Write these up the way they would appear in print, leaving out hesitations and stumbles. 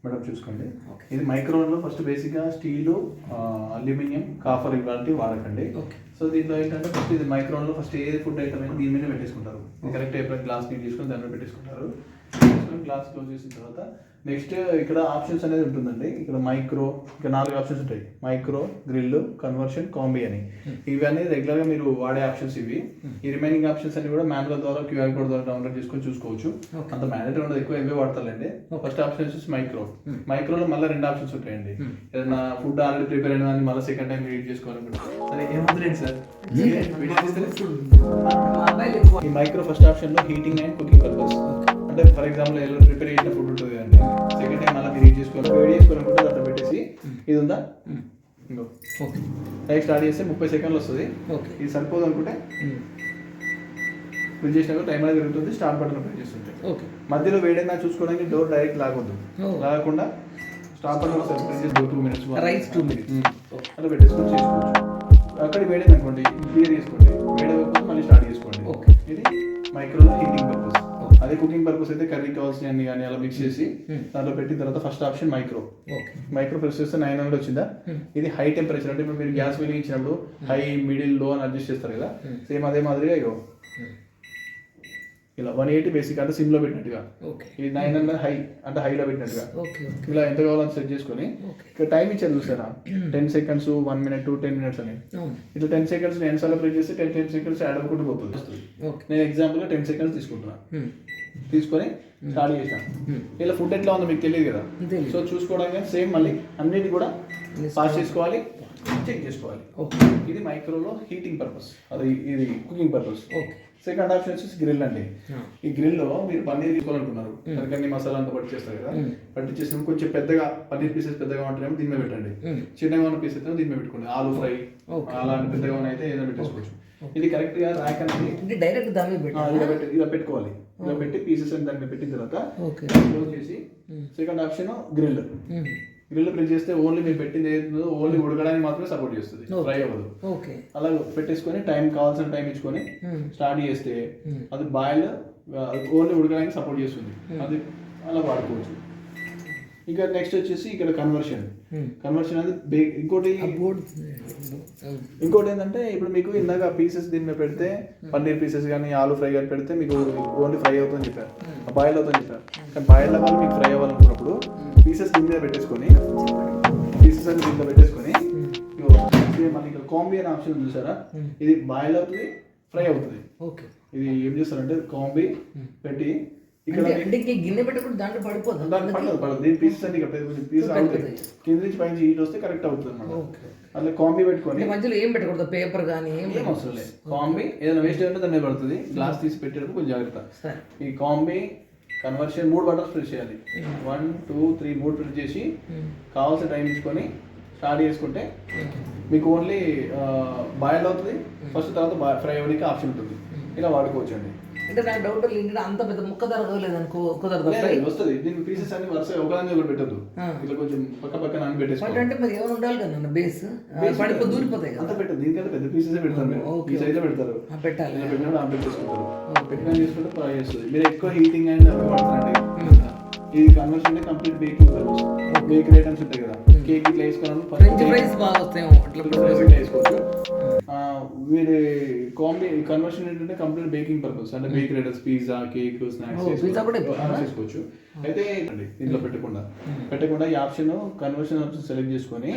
Madam చూసుకోండి. ఇది మైక్రోవేవ్లో first బేసిక్గా స్టీలు, అల్యూమినియం, కాపర్ ఇలాంటివి వాడకండి. సో దీంట్లో ఏంటంటే ఫస్ట్ ఇది మైక్రోవేవ్లో ఫస్ట్ ఏ ఫుడ్ ఐటమ్ అయినా దీని మీద పెట్టేసుకుంటారు. కరెక్ట్ ఎప్పుడైనా గ్లాస్ నీట్ తీసుకొని దాని మీద పెట్టేసుకుంటారు. గ్లాస్ క్లోజ్ చేసిన తర్వాత నెక్స్ట్ ఇక్కడ ఆప్షన్స్ అనేది ఉంటుందండి. ఇక్కడ మైక్రో, ఇక్కడ 4 ఆప్షన్స్ ఉంటాయి. మైక్రో, గ్రిల్, కన్వర్షన్, కాంబీ అని. ఇవన్నీ రెగ్యులర్గా మీరు వాడే ఆప్షన్స్ ఇవి. ఈ రిమైనింగ్ ఆప్షన్స్ అన్ని కూడా మాన్యువల్ ద్వారా క్యూఆర్ కోడ్ ద్వారా డౌన్లోడ్ చేసుకొని చూసుకోవచ్చు. అంత మ్యానేటర్ ఉండదు, ఎక్కువ ఇవే వాడతారండి. ఫస్ట్ ఆప్షన్ వచ్చేసి మైక్రో. మైక్రోలో మళ్ళీ 2 ఆప్షన్స్ ఉంటాయండి. ఏదైనా ఫుడ్ ఆల్రెడీ ప్రిపేర్ అయిన దాన్ని మళ్ళీ సెకండ్ టైం రీడ్ చేసుకోవాలనుకుంటే సరే ఏముంది సార్. ఈ మైక్రో ఫస్ట్ ఆప్షన్లో హీటింగ్ అండ్ కుకింగ్ పర్పస్. అంటే ఫర్ ఎగ్జాంపుల్ ఎలా ప్రిపేర్ చేసిన ఫుడ్ ఉంటుంది కదండి, సెకండ్ టైం మళ్ళీ రీడ్ చేసుకోవాలి, వేడి చేసుకోవాలనుకుంటే దాంట్లో పెట్టేసి ఇది ఉందా ఇంకో లైక్ స్టార్ట్ చేస్తే 30 సెకండ్లు వస్తుంది. ఇది సరిపోదు అనుకుంటే ప్రెస్ చేసినాక టైం అనేది జరుగుతుంది. స్టార్ట్ బటన్ ప్రెస్ చేస్తుంటే మధ్యలో వేడైనా చూసుకోవడానికి డోర్ డైరెక్ట్ లాగొద్దు, లాగకుండా స్టార్ట్ బటన్ ప్రెస్ చేసి 2 మినిట్స్ అలా పెట్టేసుకొని చేసుకోవచ్చు. అక్కడ వేడైంది అనుకోండి క్లియర్ చేసుకోండి, వేడైపోతే మళ్ళీ స్టార్ట్ చేసుకోండి. ఇది మైక్రో హీటింగ్ పర్పస్. అదే కుకింగ్ పర్పస్ అయితే కర్రీ కావాల్సిన అన్ని కానీ అలా మిక్స్ చేసి దాంట్లో పెట్టిన తర్వాత first option micro. Micro press చేస్తే 900 వచ్చిందా. ఇది హై టెంపరేచర్, అంటే ఇప్పుడు మీరు గ్యాస్ వెలిగించినప్పుడు హై, మిడిల్, లో అని అడ్జస్ట్ చేస్తారు కదా, సేమ్ అదే మాదిరిగా ఇగో ఇలా 180 బేసిక్ అంటే సిమ్ లో పెట్టినట్టుగా, ఇది 900 హై అంటే హైలో పెట్టినట్టుగా ఇలా ఎంత కావాలని సెట్ చేసుకొని ఇక్కడ టైం ఇచ్చారు చూసారా, 10 సెకండ్స్, 1 మినిట్, 10 మినిట్స్ అని. ఇట్లా 10 సెకండ్స్ నేను సార్లు ప్రెస్ చేస్తే 10 సెకండ్స్ యాడ్ అవ్వకుండా పోతుంది. నేను ఎగ్జాంపుల్గా 10 సెకండ్స్ తీసుకుంటున్నా, తీసుకొని స్టార్ట్ చేసాను. ఇలా ఫుడ్ ఎట్లా ఉందో మీకు తెలియదు కదా, సో చూసుకోవడానికి సేమ్ మళ్ళీ అన్నిటి కూడా పాస్ చేసుకోవాలి, చెక్ చేసుకోవాలి. ఇది మైక్రోలో హీటింగ్ పర్పస్, అది ఇది కుకింగ్ పర్పస్. సెకండ్ ఆప్షన్ వచ్చేసి గ్రిల్ అండి. ఈ గ్రిల్లో మీరు పన్నీర్ తీసుకోవాలనుకున్నారు, దానికి మసాలా అంతా పట్టి చేస్తారు కదా, పట్టి చేసిన కొంచెం పెద్దగా పన్నీర్ పీసెస్ పెద్దగా ఉంటాయేమో దీని మీద పెట్టండి, చిన్నగా ఉన్న పీసెస్ అయితే దీని మీద పెట్టుకోండి. ఆలు ఫ్రై అలాంటి పెద్దగా ఉన్న అయితే ఏదైనా పెట్టేసుకోవచ్చు. ఇది కరెక్ట్ గా ర్యాక్ అనేది డైరెక్ట్ ఇలా పెట్టుకోవాలి. ఇలా పెట్టి పీసెస్ అని దాన్ని పెట్టిన తర్వాత క్లోజ్ చేసి second option grill. Grill press చేస్తే ఓన్లీ మీరు పెట్టింది ఏదో ఓన్లీ ఉడకడానికి మాత్రమే సపోర్ట్ చేస్తుంది, ఫ్రై అవ్వదు. అలా పెట్టేసుకొని టైం కావాల్సిన టైం ఇచ్చుకొని స్టార్ట్ చేస్తే అది బాయిల్ ఓన్లీ ఉడకడానికి సపోర్ట్ చేస్తుంది, అది అలా వాడుకోవచ్చు. ఇంకా నెక్స్ట్ వచ్చేసి ఇక్కడ కన్వర్షన్. కన్వర్షన్ అనేది ఇంకోటి ఏంటంటే ఇప్పుడు మీకు ఇందాక పీసెస్ దీని మీద పెడితే పన్నీర్ పీసెస్ కానీ ఆలు ఫ్రై కానీ పెడితే మీకు ఓన్లీ ఫ్రై అవుతుందని చెప్పారు, బాయిల్ అవుతుందని చెప్పారు. కానీ బాయిల్ అవ్వాలి మీకు ఫ్రై అవ్వాలనుకున్నప్పుడు పీసెస్ దీని మీద పెట్టేసుకొని పీసెస్ అన్ని దీంట్లో పెట్టేసుకొని మళ్ళీ ఇక్కడ కాంబీ అనే ఆప్షన్ చూసారా, ఇది బాయిల్ అవుతుంది, ఫ్రై అవుతుంది. ఇది ఏం చేస్తారంటే కాంబీ పెట్టి ఇక్కడ గిన్నె పెట్టకుండా దాంట్లో పడిపోతుంది, పడదు. దీని పీసెస్ అన్ని పీసెస్ అవుతాయి, కింద నుంచి పైన హీట్ వస్తే కరెక్ట్ అవుతుంది అన్నమాట. అట్లా కాంబీ పెట్టుకొని మధ్యలో ఏం పెట్టకూడదు, పేపర్ కానీ ఏం అవసరం లేదు. కాంబీ ఏదైనా వేస్ట్ అయితే దాని మీద పడుతుంది, గ్లాస్ తీసి పెట్టేటప్పుడు కొంచెం జాగ్రత్త. ఈ కాంబీ కన్వర్షన్ 3 బటన్స్ ప్రెస్ చేయాలి, 1 2 3 3 ప్రెస్ చేసి కావాల్సిన టైం ఇచ్చుకొని స్టార్ట్ చేసుకుంటే మీకు ఓన్లీ బాయిల్ అవుతుంది ఫస్ట్, తర్వాత ఫ్రై అవ్వడానికి ఆప్షన్ ఉంటుంది. ఇలా వాడుకోవచ్చు అండి. అంటే నాకు డౌట్ ఏంటంటే అంత పెద్ద ముక్క దొరకలేదు అనుకో, కుదరదు వస్తుంది. దీని పీసెస్ అన్ని వరుస ఒకదాన్ని ఒకటి పెట్టద్దు, ఇట్లా కొంచెం పక్క నాని పెట్టేసుకోవాలి. అంటే మరి ఏమైనా ఉండాలి కదా బేస్, పడిపో దూరిపోతాయి కదా, అంత పెట్టదు. దీనికంటే పెద్ద పీసెస్ పెడతారు, ఈ సైజ్ పెడతారు, పెట్టాలి. పెట్టినప్పుడు ఆన్ పెట్టేసుకుంటారు, పెట్టిన చేసుకుంటే ఫ్రై చేస్తుంది. మీరు ఎక్కువ హీటింగ్ అండ్ అవి వాడుతున్నారండి. ఇది కన్వర్షన్ అంటే complete baking purpose. Bakery items ఉంటాయి కదా, కేక్ ఇట్లా వేసుకోవచ్చు. వీడి కాంబీ కన్వర్షన్ ఏంటంటే కంప్లీట్ బేకింగ్ పర్పస్, అంటే bakery items, pizza, cake, snacks చేసుకోవచ్చు. అయితే దీంట్లో పెట్టకుండా ఈ ఆప్షన్ కన్వర్షన్ ఆప్షన్ సెలెక్ట్ చేసుకొని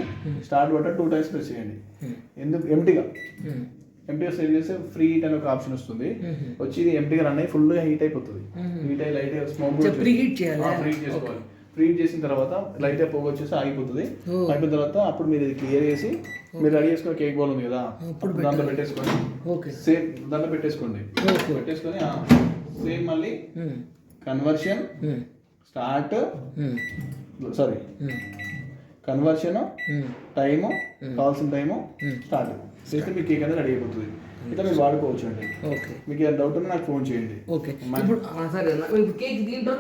స్టార్ట్ బటన్ 2 టైమ్స్ ప్రెస్ చేయండి. ఎందుకు ఎంటీగా సెలెక్ట్ చేస్తే ఫ్రీ హీట్ అనే ఒక ఆప్షన్ వస్తుంది, వచ్చి ఇది ఎంటీగా రన్ అయ్యి ఫుల్గా హీట్ అయిపోతుంది. హీట్ అయ్యి లైట్ స్మోక్ ఫ్రీ హీట్ చేసుకోవాలి. ఫ్రీ హీట్ చేసిన తర్వాత లైట్ పొగ వచ్చేసి ఆగిపోతుంది. అయిపోయిన తర్వాత అప్పుడు మీరు ఇది క్లియర్ చేసి మీరు రెడీ చేసుకున్న కేక్ బౌల్ ఉంది కదా, దాంట్లో పెట్టేసుకోండి. సేమ్ దాంట్లో పెట్టేసుకోండి. సేమ్ మళ్ళీ కన్వర్షన్ స్టార్ట్ కన్వర్షన్ టైము, కావాల్సిన టైము స్టార్ట్ చేస్తే మీ కేక్ అనేది రెడీ అయిపోతుంది. ఇట్లా మీరు వాడుకోవచ్చు అండి. మీకు ఏదైనా డౌట్ ఉంటే నాకు ఫోన్ చేయండి. కేక్ దీంట్లో